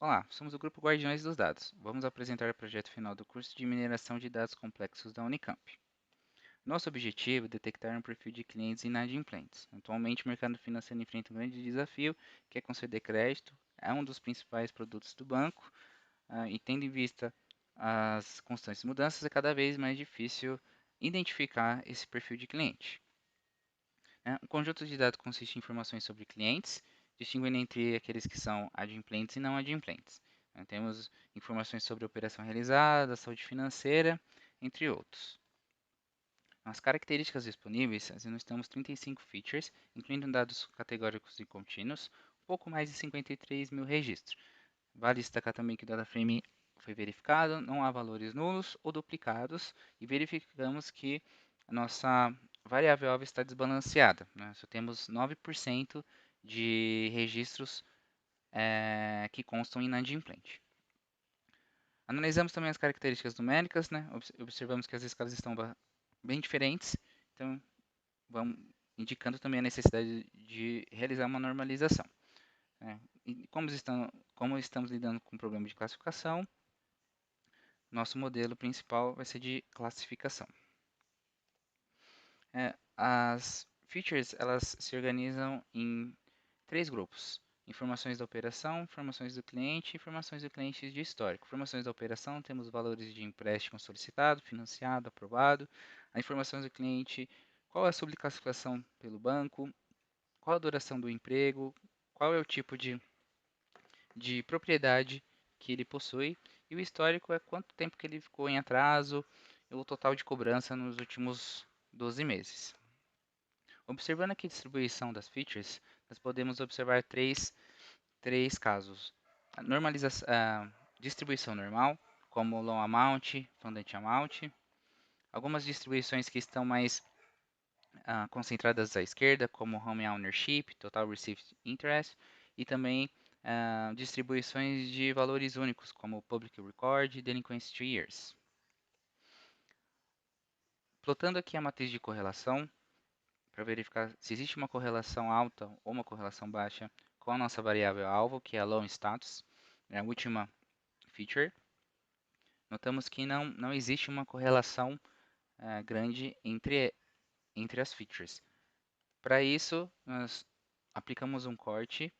Olá, somos o Grupo Guardiões dos Dados. Vamos apresentar o projeto final do curso de mineração de dados complexos da Unicamp. Nosso objetivo é detectar um perfil de clientes inadimplentes. Atualmente, o mercado financeiro enfrenta um grande desafio, que é conceder crédito. É um dos principais produtos do banco e, tendo em vista as constantes mudanças, é cada vez mais difícil identificar esse perfil de cliente. Um conjunto de dados consiste em informações sobre clientes, distinguindo entre aqueles que são adimplentes e não adimplentes. Temos informações sobre a operação realizada, saúde financeira, entre outros. Nas características disponíveis, nós temos 35 features, incluindo dados categóricos e contínuos, um pouco mais de 53 mil registros. Vale destacar também que o data frame foi verificado, não há valores nulos ou duplicados, e verificamos que a nossa variável alvo está desbalanceada. Só temos 9% de registros que constam inadimplente. Analisamos também as características numéricas, observamos que as escalas estão bem diferentes, então vamos indicando também a necessidade de realizar uma normalização. E como estamos lidando com o problema de classificação, nosso modelo principal vai ser de classificação. As features elas se organizam em três grupos: informações da operação, informações do cliente e informações do cliente de histórico. Informações da operação, temos valores de empréstimo solicitado, financiado, aprovado. As informações do cliente, qual é a subclassificação pelo banco, qual a duração do emprego, qual é o tipo de propriedade que ele possui, e o histórico é quanto tempo que ele ficou em atraso e o total de cobrança nos últimos 12 meses. Observando aqui a distribuição das features, nós podemos observar três casos. A distribuição normal, como loan amount, funded amount. Algumas distribuições que estão mais concentradas à esquerda, como home ownership, total received interest, e também distribuições de valores únicos, como public record e delinquency 3 years. Plotando aqui a matriz de correlação, para verificar se existe uma correlação alta ou uma correlação baixa com a nossa variável alvo, que é a loan status, a última feature, notamos que não existe uma correlação grande entre as features. Para isso, nós aplicamos um corte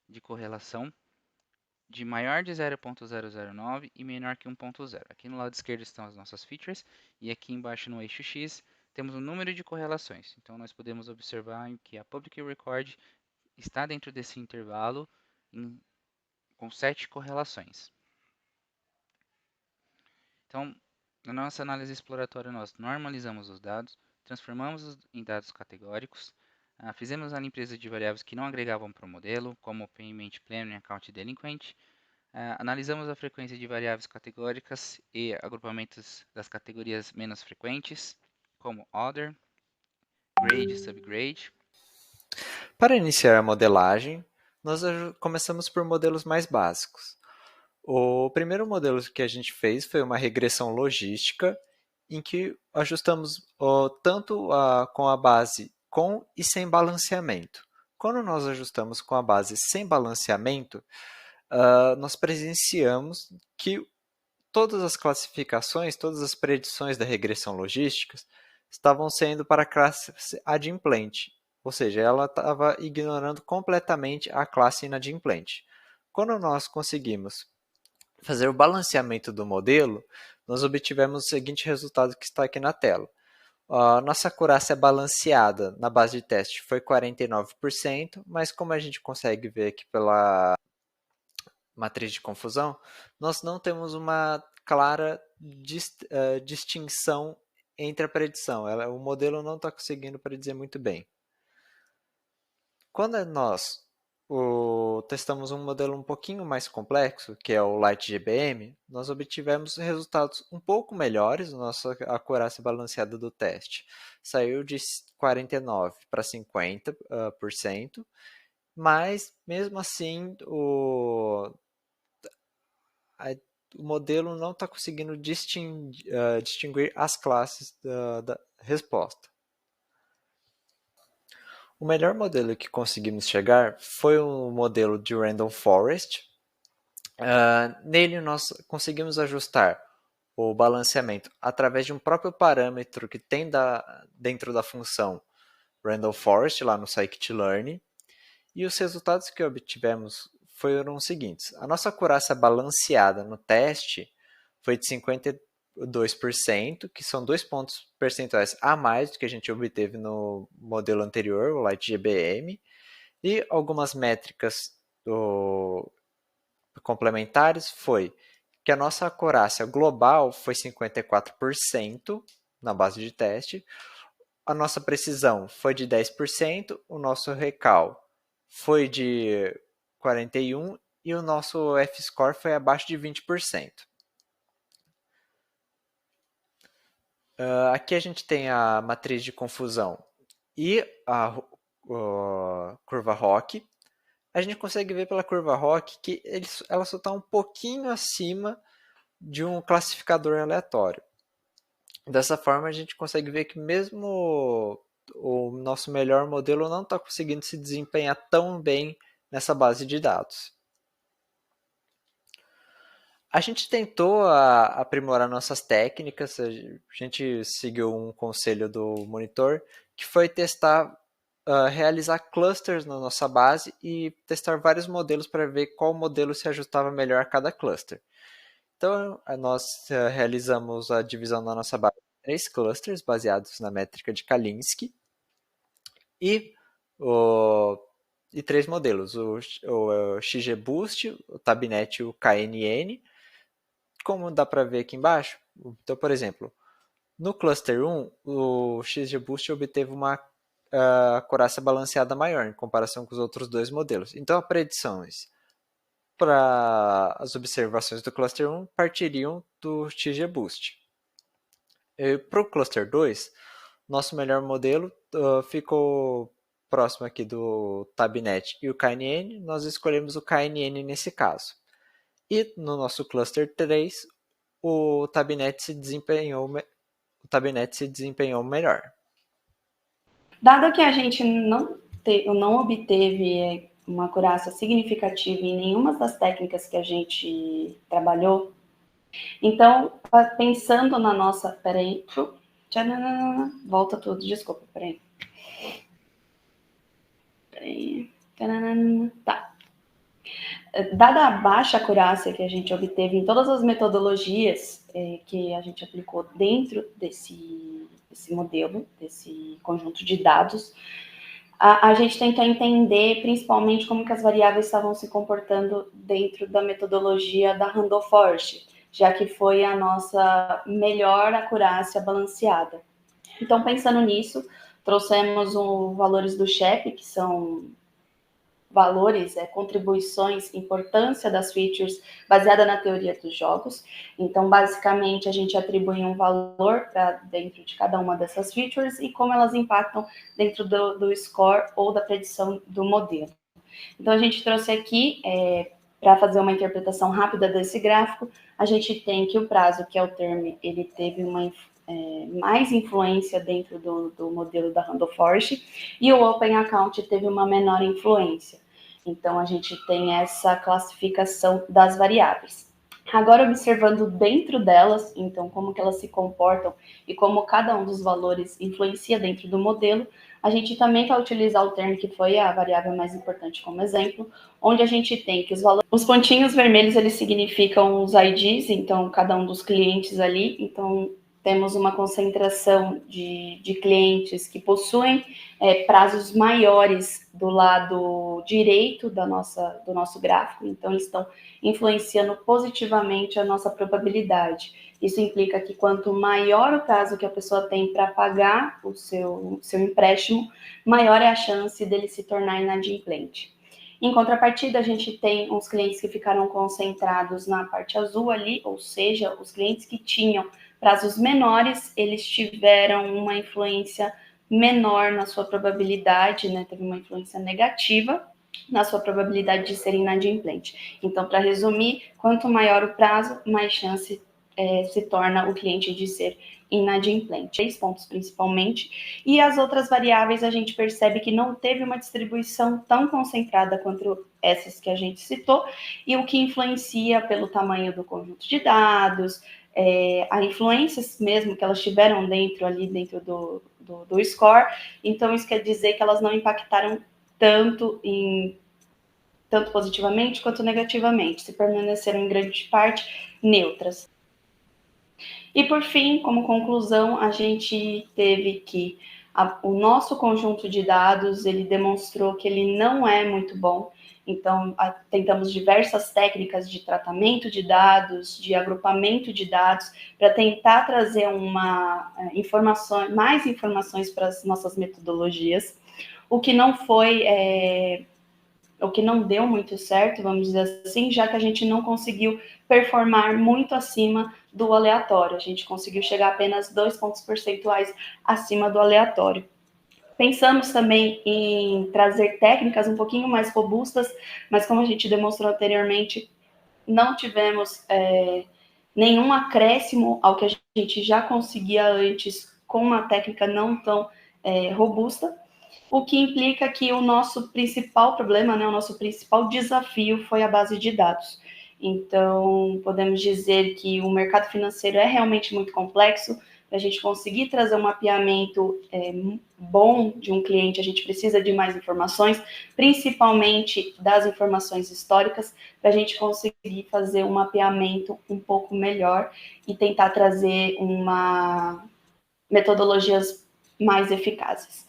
de correlação de maior de 0.009 e menor que 1.0. Aqui no lado esquerdo estão as nossas features e aqui embaixo no eixo X temos o número de correlações. Então nós podemos observar que a public record está dentro desse intervalo com 7 correlações. Então, na nossa análise exploratória, nós normalizamos os dados, transformamos em dados categóricos, fizemos a limpeza de variáveis que não agregavam para o modelo, como payment plan e account delinquent, analisamos a frequência de variáveis categóricas e agrupamentos das categorias menos frequentes, como order, grade e subgrade. Para iniciar a modelagem, nós começamos por modelos mais básicos. O primeiro modelo que a gente fez foi uma regressão logística, em que ajustamos tanto com a base com e sem balanceamento. Quando nós ajustamos com a base sem balanceamento, nós presenciamos que todas as classificações, todas as predições da regressão logística estavam sendo para a classe adimplente, ou seja, ela estava ignorando completamente a classe inadimplente. Quando nós conseguimos fazer o balanceamento do modelo, nós obtivemos o seguinte resultado que está aqui na tela. A nossa acurácia balanceada na base de teste foi 49%, mas como a gente consegue ver aqui pela matriz de confusão, nós não temos uma clara distinção entre a predição. O modelo não está conseguindo predizer muito bem. Quando nós testamos um modelo um pouquinho mais complexo, que é o LightGBM, nós obtivemos resultados um pouco melhores. Nossa acurácia balanceada do teste saiu de 49% para 50%, mas mesmo assim o modelo não está conseguindo distinguir as classes da resposta. O melhor modelo que conseguimos chegar foi o modelo de Random Forest, Nele nós conseguimos ajustar o balanceamento através de um próprio parâmetro que tem dentro da função Random Forest, lá no scikit-learn, e os resultados que obtivemos foram os seguintes. A nossa acurácia balanceada no teste foi de 52%, que são 2 pontos percentuais a mais do que a gente obteve no modelo anterior, o LightGBM, e algumas métricas complementares foi que a nossa acurácia global foi 54% na base de teste, a nossa precisão foi de 10%, o nosso recal foi de 41% e o nosso F-score foi abaixo de 20%. Aqui a gente tem a matriz de confusão e a curva ROC. A gente consegue ver pela curva ROC que ela só está um pouquinho acima de um classificador aleatório. Dessa forma, a gente consegue ver que mesmo o nosso melhor modelo não está conseguindo se desempenhar tão bem nessa base de dados. A gente tentou aprimorar nossas técnicas, a gente seguiu um conselho do monitor, que foi testar, realizar clusters na nossa base e testar vários modelos para ver qual modelo se ajustava melhor a cada cluster. Então, nós realizamos a divisão da nossa base em 3 clusters baseados na métrica de Kalinske e, e 3 modelos, o XGBoost, o Tabnet e o KNN. Como dá para ver aqui embaixo, então, por exemplo, no cluster 1, o XGBoost obteve uma acurácia balanceada maior em comparação com os outros dois modelos. Então, as predições para as observações do cluster 1 partiriam do XGBoost. Para o cluster 2, nosso melhor modelo ficou próximo aqui do Tabnet e o KNN, nós escolhemos o KNN nesse caso. E no nosso cluster 3, o Tabnet se desempenhou melhor. Dado que a gente não obteve uma acurácia significativa em nenhuma das técnicas que a gente trabalhou, então, pensando na nossa... Peraí. Volta tudo, desculpa, peraí. Tá. Dada a baixa acurácia que a gente obteve em todas as metodologias que a gente aplicou dentro desse modelo, desse conjunto de dados, a gente tentou entender principalmente como que as variáveis estavam se comportando dentro da metodologia da Random Forest, já que foi a nossa melhor acurácia balanceada. Então, pensando nisso, trouxemos os valores do SHEP, que são valores, contribuições, importância das features baseada na teoria dos jogos. Então, basicamente, a gente atribui um valor para dentro de cada uma dessas features e como elas impactam dentro do score ou da predição do modelo. Então, a gente trouxe aqui, para fazer uma interpretação rápida desse gráfico, a gente tem que o prazo, que é o term, ele teve mais influência dentro do modelo da Random Forest, e o Open Account teve uma menor influência. Então, a gente tem essa classificação das variáveis. Agora, observando dentro delas, então, como que elas se comportam e como cada um dos valores influencia dentro do modelo, a gente também vai utilizar o termo que foi a variável mais importante como exemplo, onde a gente tem que os pontinhos vermelhos, eles significam os IDs, então, cada um dos clientes ali, então, temos uma concentração de clientes que possuem prazos maiores do lado direito do nosso gráfico, então eles estão influenciando positivamente a nossa probabilidade. Isso implica que quanto maior o prazo que a pessoa tem para pagar o seu empréstimo, maior é a chance dele se tornar inadimplente. Em contrapartida, a gente tem uns clientes que ficaram concentrados na parte azul ali, ou seja, os clientes que tinham prazos menores, eles tiveram uma influência menor na sua probabilidade, né? Teve uma influência negativa na sua probabilidade de ser inadimplente. Então, para resumir, quanto maior o prazo, mais chance se torna o cliente de ser inadimplente. 3 pontos principalmente, e as outras variáveis a gente percebe que não teve uma distribuição tão concentrada quanto essas que a gente citou, e o que influencia pelo tamanho do conjunto de dados, a influências mesmo que elas tiveram dentro do score. Então isso quer dizer que elas não impactaram tanto positivamente quanto negativamente, se permaneceram em grande parte neutras. E por fim, como conclusão, a gente teve que o nosso conjunto de dados, ele demonstrou que ele não é muito bom. Então, tentamos diversas técnicas de tratamento de dados, de agrupamento de dados, para tentar trazer mais informações para as nossas metodologias. O que não deu muito certo, vamos dizer assim, já que a gente não conseguiu performar muito acima do aleatório. A gente conseguiu chegar apenas 2 pontos percentuais acima do aleatório. Pensamos também em trazer técnicas um pouquinho mais robustas, mas como a gente demonstrou anteriormente, não tivemos nenhum acréscimo ao que a gente já conseguia antes com uma técnica não tão robusta, o que implica que o nosso principal problema, o nosso principal desafio foi a base de dados. Então, podemos dizer que o mercado financeiro é realmente muito complexo. Para a gente conseguir trazer um mapeamento bom de um cliente, a gente precisa de mais informações, principalmente das informações históricas, para a gente conseguir fazer um mapeamento um pouco melhor e tentar trazer metodologias mais eficazes.